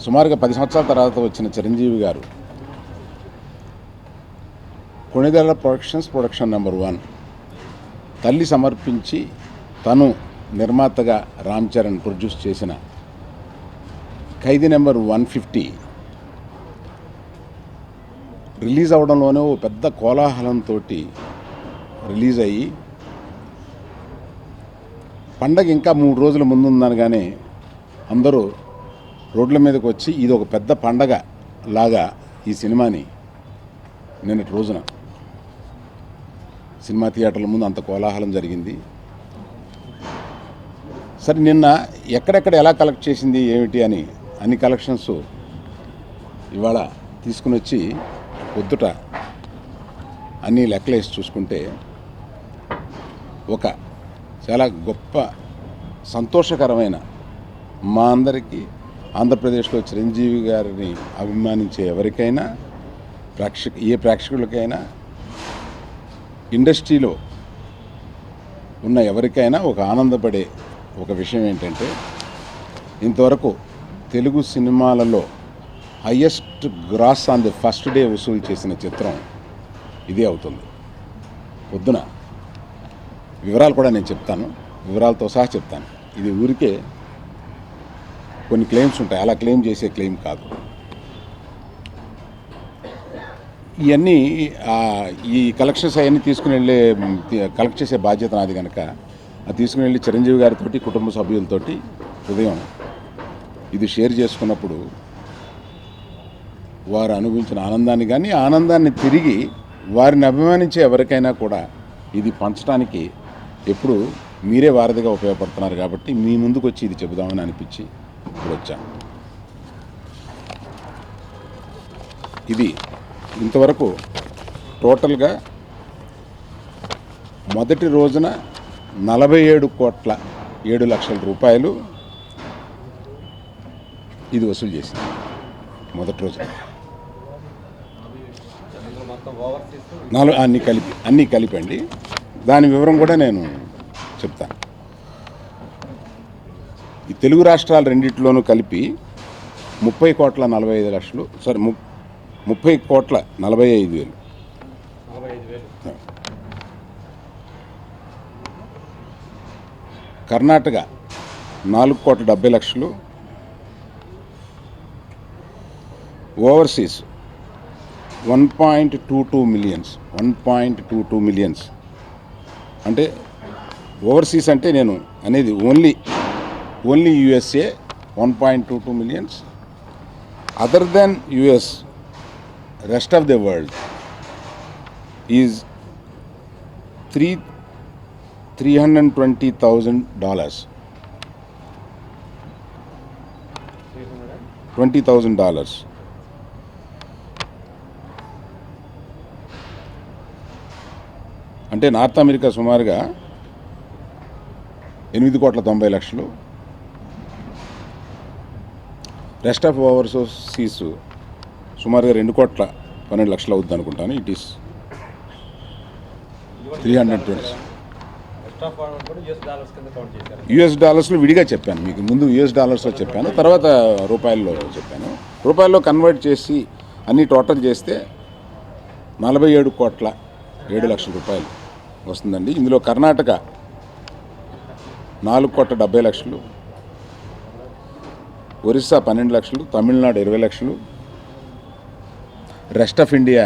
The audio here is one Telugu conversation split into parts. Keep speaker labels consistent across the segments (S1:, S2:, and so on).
S1: సుమారుగా 10 సంవత్సరాల తర్వాత వచ్చిన చిరంజీవి గారు కొణిదెల ప్రొడక్షన్ నెంబర్ 1 తల్లి సమర్పించి తను నిర్మాతగా రామ్ చరణ్ ప్రొడ్యూస్ చేసిన ఖైదీ నెంబర్ 150 రిలీజ్ అవడంలోనే ఓ పెద్ద కోలాహలంతో రిలీజ్ అయ్యి పండగ ఇంకా 3 రోజుల ముందుందనగానే అందరూ రోడ్ల మీదకి వచ్చి ఇది ఒక పెద్ద పండగ లాగా ఈ సినిమాని నిన్నటి రోజున సినిమా థియేటర్ల ముందు అంత కోలాహలం జరిగింది. సరే నిన్న ఎక్కడెక్కడ ఎలా కలెక్ట్ చేసింది ఏమిటి అని అన్ని కలెక్షన్స్ ఇవాళ తీసుకుని వచ్చి పొద్దుట అన్ని లెక్కలేసి చూసుకుంటే ఒక చాలా గొప్ప సంతోషకరమైన మా అందరికీ ఆంధ్రప్రదేశ్లో చిరంజీవి గారిని అభిమానించే ఎవరికైనా ఏ ప్రేక్షకులకైనా ఇండస్ట్రీలో ఉన్న ఎవరికైనా ఒక ఆనందపడే ఒక విషయం ఏంటంటే ఇంతవరకు తెలుగు సినిమాలలో highest gross on the first day వసూలు చేసిన చిత్రం ఇదే అవుతుంది. పొద్దున వివరాలు కూడా నేను చెప్తాను, వివరాలతో సహా చెప్తాను. ఇది ఊరికే కొన్ని క్లెయిమ్స్ ఉంటాయి, అలా క్లెయిమ్ చేసే క్లెయిమ్ కాదు. ఇవన్నీ ఈ కలెక్షన్స్ అవన్నీ తీసుకుని వెళ్ళే కలెక్ట్ చేసే బాధ్యత నాది కనుక అది తీసుకుని వెళ్ళి చిరంజీవి గారితో కుటుంబ సభ్యులతోటి ఉదయం ఇది షేర్ చేసుకున్నప్పుడు వారు అనుభవించిన ఆనందాన్ని కానీ ఆనందాన్ని తిరిగి వారిని అభిమానించే ఎవరికైనా కూడా ఇది పంచడానికి ఎప్పుడు మీరే వారధిగా ఉపయోగపడుతున్నారు కాబట్టి మీ ముందుకు వచ్చి ఇది చెబుదామని అనిపించి ఇప్పుడు వచ్చాను. ఇది ఇంతవరకు టోటల్గా మొదటి రోజున 47,07,00,000 రూపాయలు ఇది వసూలు చేసింది. మొదటి రోజున అన్నీ కలిపండి. దాని వివరం కూడా నేను చెప్తాను. ఈ తెలుగు రాష్ట్రాలు రెండిట్లోనూ కలిపి 30,45,00,000 సారీ 30,45,000. కర్ణాటక 4,70,00,000. Overseas 1.22 millions. అంటే ఓవర్సీస్ అంటే నేను అనేది only USA 1.22 millions. Other than US, rest of the world is $320,000. $20,000. అంటే నార్త్ అమెరికా సుమారుగా 8,90,00,000. రెస్ట్ ఆఫ్ ఓవర్సీస్ సుమారుగా 2,12,00,000 అవుతుంది అనుకుంటాను. It is 320. US డాలర్స్లో విడిగా చెప్పాను మీకు ముందు. US డాలర్స్లో చెప్పాను, తర్వాత రూపాయల్లో చెప్పాను. రూపాయల్లో కన్వర్ట్ చేసి అన్నీ టోటల్ చేస్తే 47,07,00,000 రూపాయలు వస్తుందండి. ఇందులో Karnataka 4,70,00,000, Orissa 12,00,000, Tamil Nadu 20,00,000. Rest of India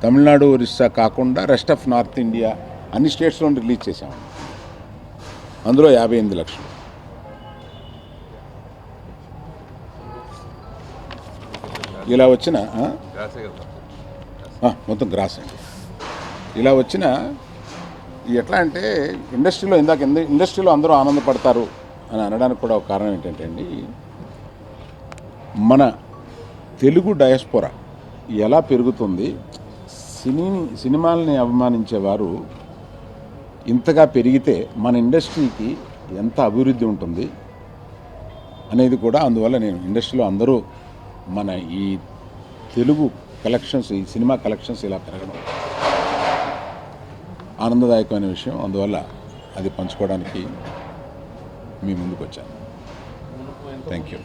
S1: Tamil Nadu Orissa కాకుండా రెస్ట్ ఆఫ్ నార్త్ ఇండియా అన్ని స్టేట్స్లో రిలీజ్ చేశాము. అందులో 58,00,000. ఇలా వచ్చిన మొత్తం గ్రాస్ అండి. ఇలా వచ్చిన ఎట్లా అంటే ఇండస్ట్రీలో అందరూ ఆనందపడతారు అని అనడానికి కూడా ఒక కారణం ఏంటంటే అండి, మన తెలుగు డయాస్పోరా ఎలా పెరుగుతుంది, సినిమాలని అభిమానించేవారు ఇంతగా పెరిగితే మన ఇండస్ట్రీకి ఎంత అభివృద్ధి ఉంటుంది అనేది కూడా అందువల్ల నేను ఇండస్ట్రీలో అందరూ మన ఈ తెలుగు కలెక్షన్స్, ఈ సినిమా కలెక్షన్స్ ఇలా పెరగడం ఆనందదాయకమైన విషయం. అందువల్ల అది పంచుకోవడానికి మీ ముందుకు వచ్చాను. Thank you.